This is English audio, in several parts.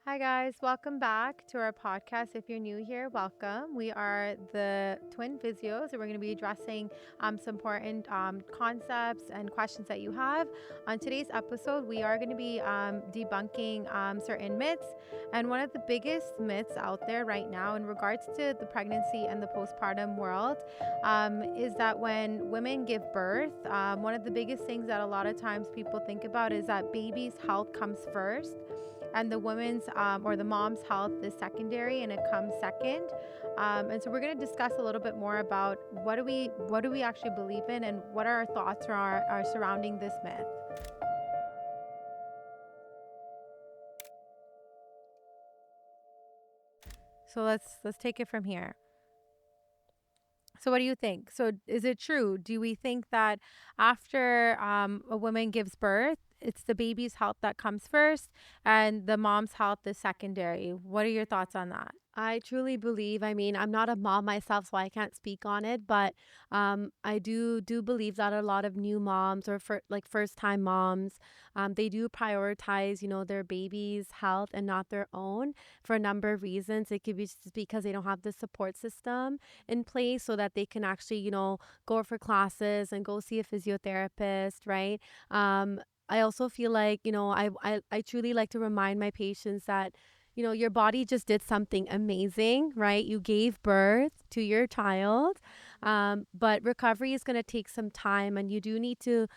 Hi, guys. Welcome back to our podcast. If you're new here, welcome. We are the twin physios, and we're going to be addressing some important concepts and questions that you have. On today's episode, we are going to be debunking certain myths. And one of the biggest myths out there right now in regards to the pregnancy and the postpartum world is that when women give birth, one of the biggest things that a lot of times people think about is that baby's health comes first and the woman's or the mom's health is secondary and it comes second. And so we're going to discuss a little bit more about what do we actually believe in and what are our thoughts are surrounding this myth. So let's take it from here. So what do you think? So is it true? Do we think that after a woman gives birth, it's the baby's health that comes first and the mom's health is secondary? What are your thoughts on that? I truly believe, I'm not a mom myself, so I can't speak on it, but I do believe that a lot of new moms or first time moms, they do prioritize, their baby's health and not their own for a number of reasons. It could be just because they don't have the support system in place so that they can actually, go for classes and go see a physiotherapist, right? I also feel like, I truly like to remind my patients that your body just did something amazing, right? You gave birth to your child, but recovery is going to take some time, and you do need to,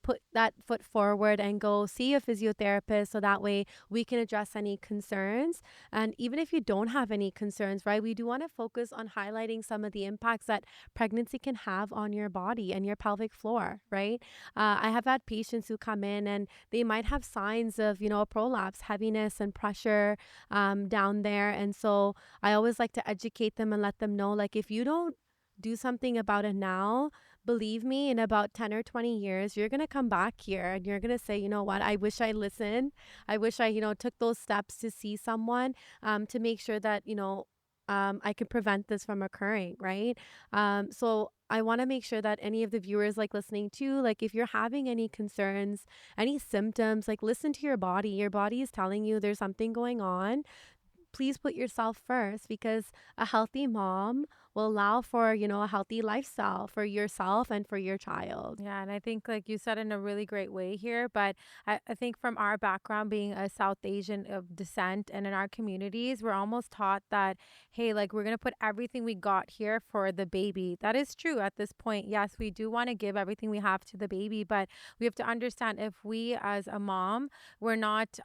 put that foot forward and go see a physiotherapist so that way we can address any concerns. And even if you don't have any concerns, right, we do want to focus on highlighting some of the impacts that pregnancy can have on your body and your pelvic floor, right? I have had patients who come in and they might have signs of, a prolapse, heaviness, and pressure down there. And so I always like to educate them and let them know, like, if you don't do something about it now, believe me, in about 10 or 20 years, you're going to come back here and you're going to say, you know what, I wish I listened. I wish I, took those steps to see someone to make sure that, I could prevent this from occurring, right? So I want to make sure that any of the viewers like listening to, like if you're having any concerns, any symptoms, like listen to your body. Your body is telling you there's something going on. Please put yourself first because a healthy mom will allow for, a healthy lifestyle for yourself and for your child. Yeah, and I think like you said in a really great way here, but I think from our background being a South Asian of descent and in our communities, we're almost taught that, hey, like we're gonna put everything we got here for the baby. That is true at this point. Yes, we do want to give everything we have to the baby, but we have to understand if we as a mom, we're not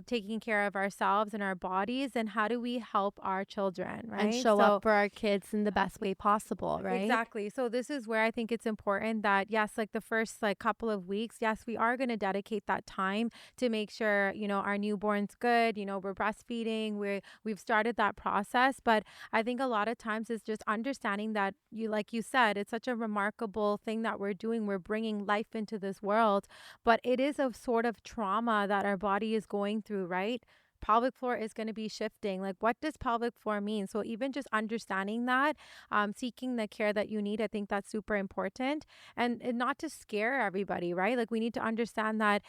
taking care of ourselves and our bodies, then how do we help our children, And right? show up So for our kids in the best way possible, right? exactly. So this is where I think it's important that yes, like the first like couple of weeks, yes, we are going to dedicate that time to make sure, our newborn's good, we're breastfeeding, we've started that process, but I think a lot of times it's just understanding that you like you said, it's such a remarkable thing that we're doing. We're bringing life into this world, but it is a sort of trauma that our body is going through, right? Pelvic floor is going to be shifting. Like, what does pelvic floor mean? So, even just understanding that, seeking the care that you need, I think that's super important. And not to scare everybody, right? Like, we need to understand that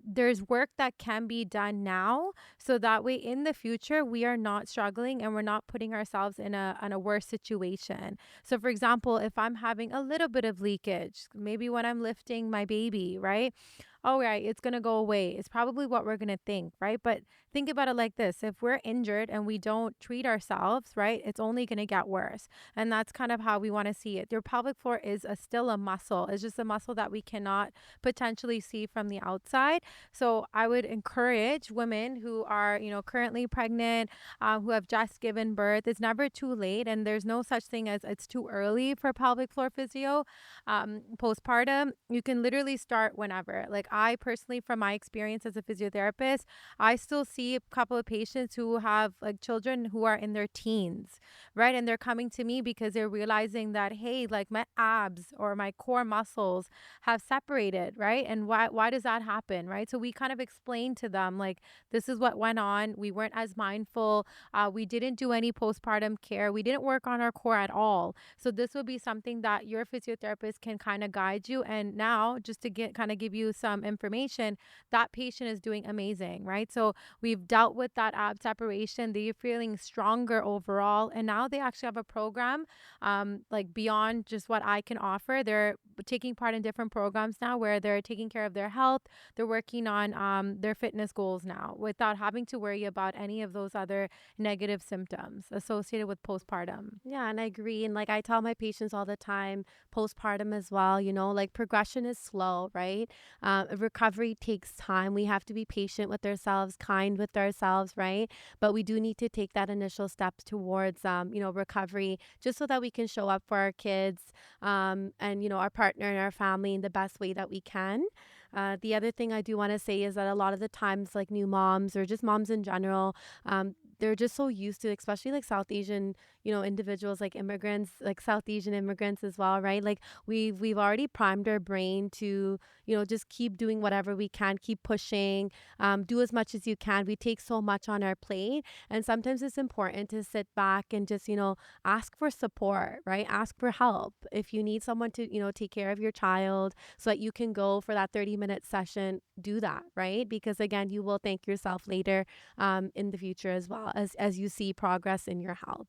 there's work that can be done now. So that way, in the future, we are not struggling and we're not putting ourselves in a worse situation. So, for example, if I'm having a little bit of leakage, maybe when I'm lifting my baby, right? Oh, right, it's going to go away. It's probably what we're going to think, right? But think about it like this. If we're injured and we don't treat ourselves, right, it's only going to get worse. And that's kind of how we want to see it. Your pelvic floor is still a muscle. It's just a muscle that we cannot potentially see from the outside. So I would encourage women who are, currently pregnant, who have just given birth. It's never too late. And there's no such thing as it's too early for pelvic floor physio. Postpartum, you can literally start whenever. Like I personally, from my experience as a physiotherapist, I still see a couple of patients who have like children who are in their teens, right? And they're coming to me because they're realizing that, hey, like my abs or my core muscles have separated, right? And why does that happen, right? So we kind of explain to them like this is what went on. We weren't as mindful. We didn't do any postpartum care. We didn't work on our core at all. So this would be something that your physiotherapist can kind of guide you. And now, just to get kind of give you some information, that patient is doing amazing, right? So we we've dealt with that ab separation. They're feeling stronger overall. And now they actually have a program, like beyond just what I can offer. They're taking part in different programs now where they're taking care of their health. They're working on their fitness goals now without having to worry about any of those other negative symptoms associated with postpartum. Yeah, and I agree. And like I tell my patients all the time, postpartum as well, like progression is slow, right? Recovery takes time. We have to be patient with ourselves, kind with ourselves, right? But we do need to take that initial steps towards, recovery just so that we can show up for our kids, and our partner and our family in the best way that we can. The other thing I do want to say is that a lot of the times, like new moms or just moms in general, they're just so used to, especially like South Asian, individuals, like immigrants, like South Asian immigrants as well, right? Like we've already primed our brain to, just keep doing whatever we can, keep pushing, do as much as you can. We take so much on our plate, and sometimes it's important to sit back and just, ask for support, right? Ask for help if you need someone to, take care of your child so that you can go for that 30-minute session. Do that, right? Because again, you will thank yourself later, in the future as well as you see progress in your health.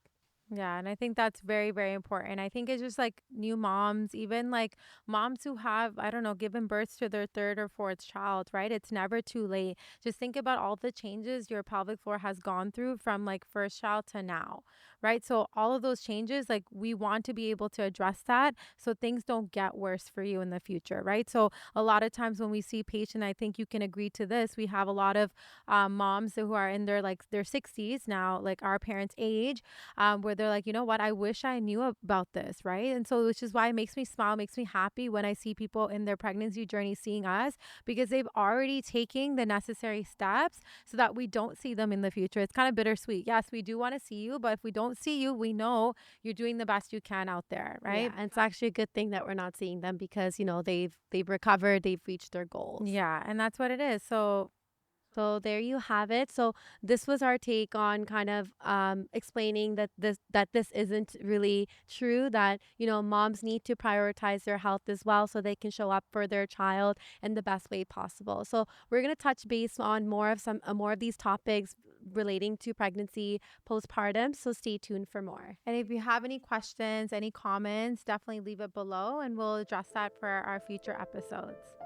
Yeah, and I think that's very, very important. I think it's just like new moms, even like moms who have, I don't know, given birth to their third or fourth child, right? It's never too late. Just think about all the changes your pelvic floor has gone through from like first child to now, right? So, all of those changes, like we want to be able to address that so things don't get worse for you in the future, right? So, a lot of times when we see patients, I think you can agree to this, we have a lot of moms who are in their 60s now, like our parents' age, where they're like, you know what, I wish I knew about this, right? And so, which is why it makes me smile, makes me happy when I see people in their pregnancy journey seeing us because they've already taken the necessary steps so that we don't see them in the future. It's kind of bittersweet. Yes, we do want to see you, but if we don't see you, we know you're doing the best you can out there, Yeah, right? and it's actually a good thing that we're not seeing them because they've recovered, they've reached their goals. Yeah, and that's what it is. So, So there you have it. So this was our take on kind of explaining that this isn't really true. That moms need to prioritize their health as well, so they can show up for their child in the best way possible. So we're gonna touch base on more of these topics relating to pregnancy, postpartum. So stay tuned for more. and if you have any questions, any comments, definitely leave it below and we'll address that for our future episodes.